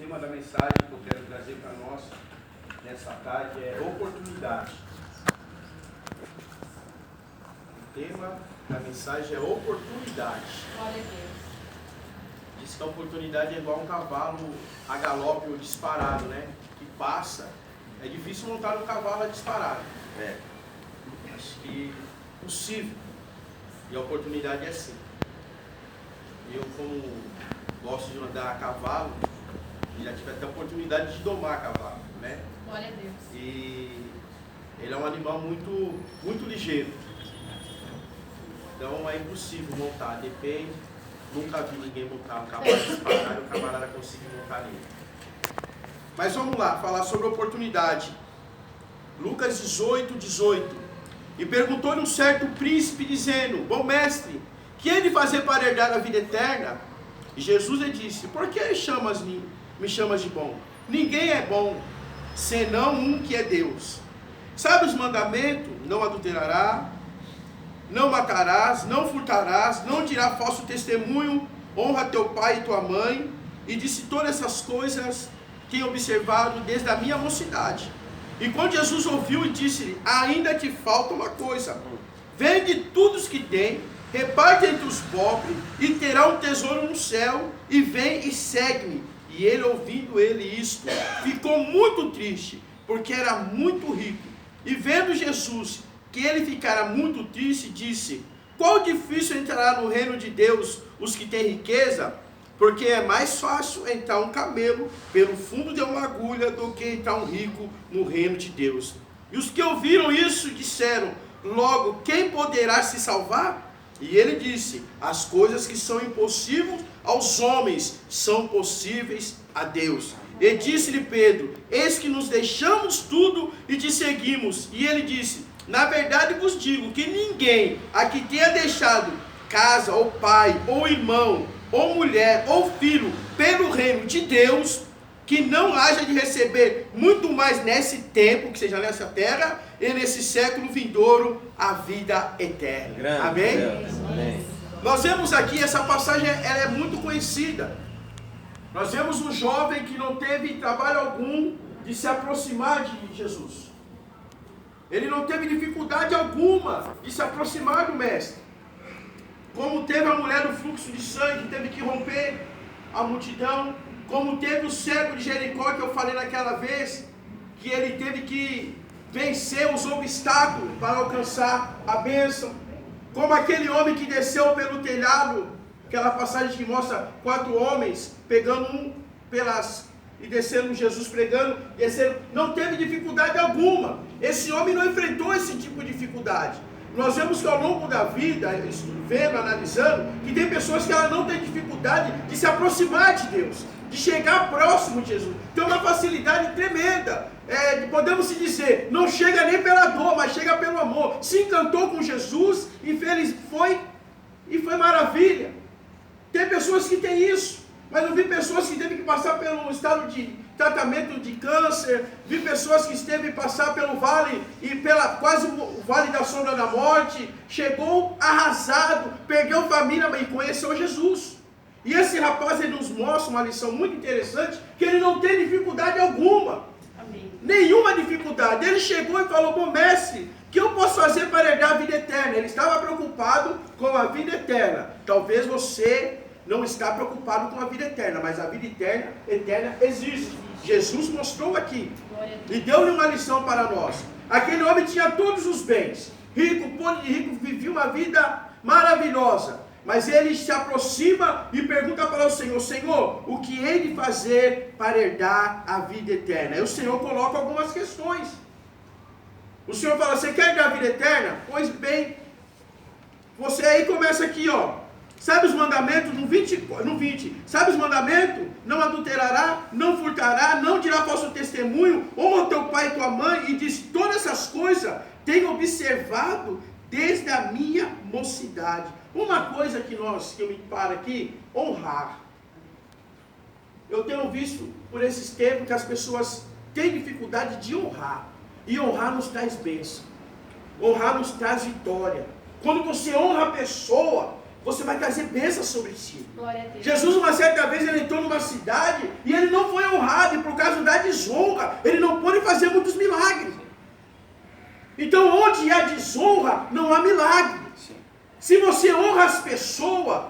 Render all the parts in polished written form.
tema da mensagem que eu quero trazer para nós nessa tarde é oportunidade. O tema da mensagem é oportunidade. Glória a Deus. Diz que a oportunidade é igual um cavalo a galope ou disparado, né? Que passa. É difícil montar um cavalo a disparado. Acho que é possível. E a oportunidade é assim. Eu, como gosto de andar a cavalo, já tive até a oportunidade de domar cavalo, né? Glória a Deus. E ele é um animal muito, muito ligeiro. Então é impossível montar, depende. Nunca vi ninguém montar um cavalo disparado e o camarada conseguir montar nele. Mas vamos lá, falar sobre oportunidade. Lucas 18, 18. E perguntou-lhe um certo príncipe, dizendo: Bom mestre, que hei de fazer para herdar a vida eterna? E Jesus lhe disse: Por que me chamas de bom? Ninguém é bom, senão um que é Deus. Sabe os mandamentos? Não adulterarás, não matarás, não furtarás, não dirás falso testemunho, honra teu pai e tua mãe. E disse todas essas coisas, tenho observado desde a minha mocidade. E quando Jesus ouviu, e disse-lhe: Ainda te falta uma coisa. Vende tudo os que tem, reparte entre os pobres, e terá um tesouro no céu, e vem e segue-me. E ele, ouvindo isto, ficou muito triste, porque era muito rico. E vendo Jesus que ele ficara muito triste, disse: Qual difícil entrará no reino de Deus os que têm riqueza? Porque é mais fácil entrar um camelo pelo fundo de uma agulha do que entrar um rico no reino de Deus. E os que ouviram isso disseram: Logo, quem poderá se salvar? E ele disse: As coisas que são impossíveis aos homens são possíveis a Deus. E disse-lhe Pedro: Eis que nos deixamos tudo e te seguimos. E ele disse: Na verdade vos digo que ninguém aqui tenha deixado casa, ou pai, ou irmão, ou mulher, ou filho, pelo reino de Deus, que não haja de receber muito mais nesse tempo, que seja nessa terra, e nesse século vindouro, a vida eterna. Grande, Amém? Amém? Nós vemos aqui, essa passagem ela é muito conhecida. Nós vemos um jovem que não teve trabalho algum de se aproximar de Jesus. Ele não teve dificuldade alguma de se aproximar do mestre. Como teve a mulher do fluxo de sangue, que teve que romper a multidão. Como teve o cego de Jericó, que eu falei naquela vez, que ele teve que vencer os obstáculos para alcançar a bênção. Como aquele homem que desceu pelo telhado, aquela passagem que mostra 4 homens pegando um e descendo, Jesus pregando, descendo, não teve dificuldade alguma. Esse homem não enfrentou esse tipo de dificuldade. Nós vemos que ao longo da vida, vendo, analisando, que tem pessoas que ela não tem dificuldade de se aproximar de Deus, de chegar próximo de Jesus. Tem uma facilidade tremenda. Podemos se dizer, não chega nem pela dor, mas chega pelo amor. Se encantou com Jesus e foi maravilha. Tem pessoas que têm isso, mas eu vi pessoas que teve que passar pelo estado de tratamento de câncer, vi pessoas que esteve passar pelo vale e quase o vale da sombra da morte, chegou arrasado, perdeu família e conheceu Jesus. E esse rapaz ele nos mostra uma lição muito interessante, que ele não tem dificuldade alguma. Amém. Nenhuma dificuldade. Ele chegou e falou: Bom mestre, o que eu posso fazer para herdar a vida eterna? Ele estava preocupado com a vida eterna. Talvez você não está preocupado com a vida eterna, mas a vida eterna existe. Jesus mostrou aqui e deu-lhe uma lição para nós. Aquele homem tinha todos os bens, rico, podre de rico, vivia uma vida maravilhosa, mas ele se aproxima e pergunta para o Senhor: Senhor, o que hei de fazer para herdar a vida eterna? E o Senhor coloca algumas questões. O Senhor fala: Você quer herdar a vida eterna? Pois bem, você aí começa aqui, ó. Sabe os mandamentos? No 20. Sabe os mandamentos? Não adulterará, não furtará, não dirá falso testemunho, honra teu pai e tua mãe. E diz: Todas essas coisas tenho observado desde a minha mocidade. Uma coisa que eu me paro aqui: honrar. Eu tenho visto por esses tempos que as pessoas têm dificuldade de honrar. E honrar nos traz bênção. Honrar nos traz vitória. Quando você honra a pessoa, você vai trazer bênção sobre si. Glória a Deus. Jesus, uma certa vez, ele entrou numa cidade e ele não foi honrado, e por causa da desonra, ele não pôde fazer muitos milagres. Então, onde há desonra, não há milagre. Se você honra as pessoas,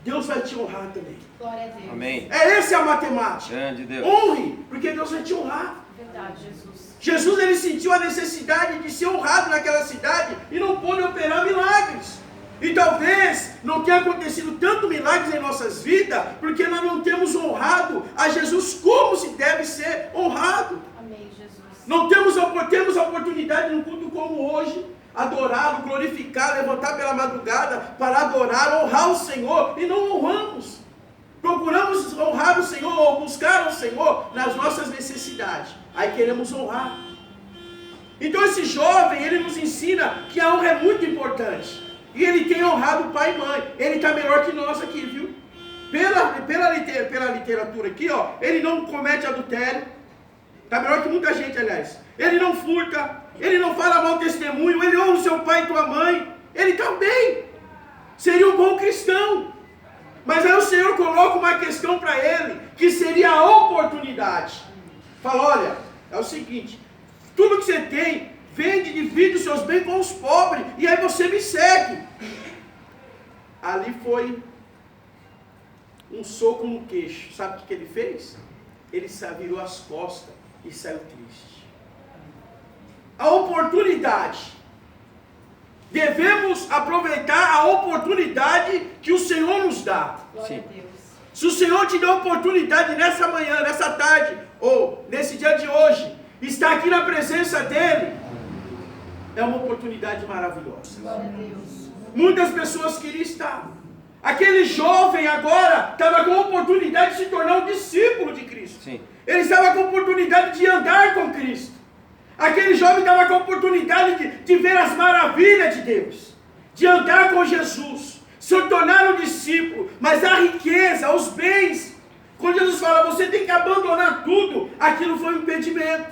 Deus vai te honrar também. Glória a Deus. Amém. Essa é a matemática. Grande Deus. Honre, porque Deus vai te honrar. Verdade, Jesus. Jesus, ele sentiu a necessidade de ser honrado naquela cidade e não pôde operar milagres. E talvez não tenha acontecido tanto milagres em nossas vidas, porque nós não temos honrado a Jesus como se deve ser honrado. Amém, Jesus. Não temos a oportunidade num culto como hoje, adorá-lo, glorificar, levantar pela madrugada para adorar, honrar o Senhor, e não honramos. Procuramos honrar o Senhor ou buscar o Senhor nas nossas necessidades. Aí queremos honrar. Então esse jovem, ele nos ensina que a honra é muito importante. E ele tem honrado pai e mãe. Ele está melhor que nós aqui, viu? Pela literatura aqui, ó, ele não comete adultério. Está melhor que muita gente, aliás. Ele não furta. Ele não fala mau testemunho. Ele honra o seu pai e tua mãe. Ele está bem. Seria um bom cristão. Mas aí o Senhor coloca uma questão para ele, que seria a oportunidade. Fala, olha, é o seguinte, tudo que você tem, vende, divide os seus bens com os pobres, e aí você me segue. Ali foi um soco no queixo. Sabe o que ele fez? Ele virou as costas e saiu triste. A oportunidade. Devemos aproveitar a oportunidade que o Senhor nos dá. Glória a Deus. Se o Senhor te dá a oportunidade nessa manhã, nessa tarde, ou nesse dia de hoje, estar aqui na presença dEle, é uma oportunidade maravilhosa. Glória a Deus. Muitas pessoas queriam estar. Aquele jovem agora estava com a oportunidade de se tornar um discípulo de Cristo. Sim. Ele estava com a oportunidade de andar com Cristo. Aquele jovem estava com a oportunidade de ver as maravilhas de Deus, de andar com Jesus, se tornar um discípulo. Mas a riqueza, os bens, quando Jesus fala, você tem que abandonar tudo, aquilo foi um impedimento,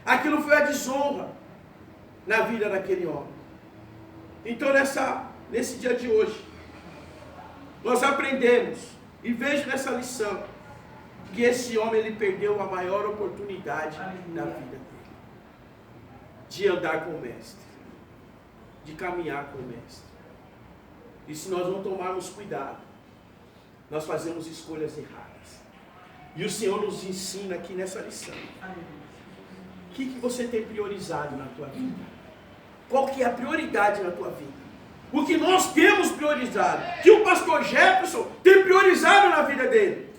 aquilo foi a desonra na vida daquele homem. Então nesse dia de hoje, nós aprendemos, e vejo nessa lição, que esse homem ele perdeu a maior oportunidade da vida dele. De andar com o Mestre, de caminhar com o Mestre. E se nós não tomarmos cuidado, nós fazemos escolhas erradas. E o Senhor nos ensina aqui nessa lição. O que você tem priorizado na tua vida? Qual que é a prioridade na tua vida? O que nós temos priorizado, que o pastor Jefferson tem priorizado na vida dele.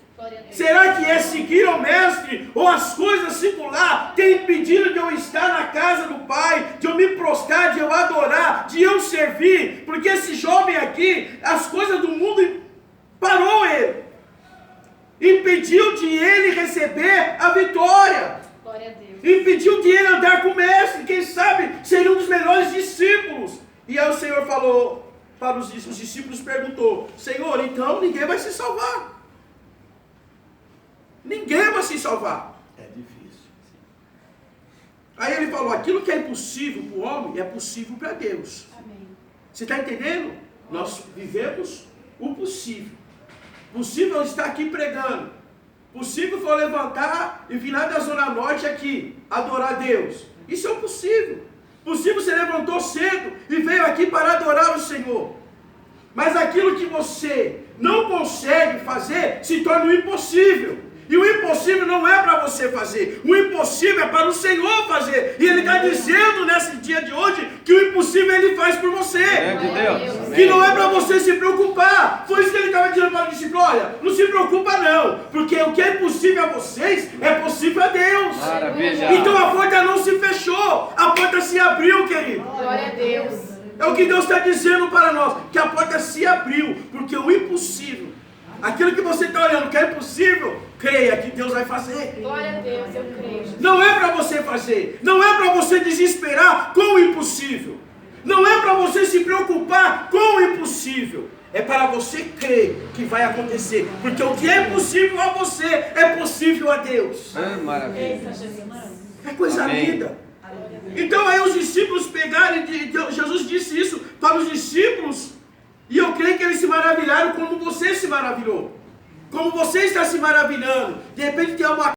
Será que é seguir ao Mestre, ou as coisas circular tem impedido de eu estar na casa do Pai, de eu me prostrar, de eu adorar, de eu servir? Porque esse jovem aqui, as coisas do mundo parou ele, impediu de ele receber a vitória, Glória a Deus. impediu de ele andar com o Mestre. Quem sabe seria um dos melhores discípulos. E aí o Senhor falou para os discípulos, perguntou: Senhor, então ninguém vai se salvar. Ninguém vai se salvar. É difícil. Aí ele falou, aquilo que é impossível para o homem, é possível para Deus. Amém. Você está entendendo? Nós vivemos o possível. Possível estar aqui pregando. Possível foi levantar e vir lá da Zona Norte aqui, adorar a Deus. Isso é o possível. Possível você levantou cedo e veio aqui para adorar o Senhor. Mas aquilo que você não consegue fazer, se torna o impossível. E o impossível não é para você fazer. O impossível é para o Senhor fazer. E Ele está dizendo nesse dia de hoje que o impossível Ele faz por você. Deus. Que não é para você se preocupar. Foi isso que Ele estava dizendo para o discípulo. Olha, não se preocupa não. Porque o que é impossível a vocês é possível a Deus. Maravilha. Então a porta não se fechou. A porta se abriu, querido. Glória a Deus. É o que Deus está dizendo para nós. Que a porta se abriu. Porque o impossível, aquilo que você está olhando que é impossível, creia que Deus vai fazer. Glória a Deus, eu creio. Não é para você fazer. Não é para você desesperar com o impossível. Não é para você se preocupar com o impossível. É para você crer que vai acontecer. Porque o que é impossível a você é possível a Deus. Maravilha. É coisa Amém. linda. Então aí os discípulos pegaram, e Jesus disse isso para os discípulos. E eu creio que eles se maravilharam como você se maravilhou. Como você está se maravilhando. De repente tem uma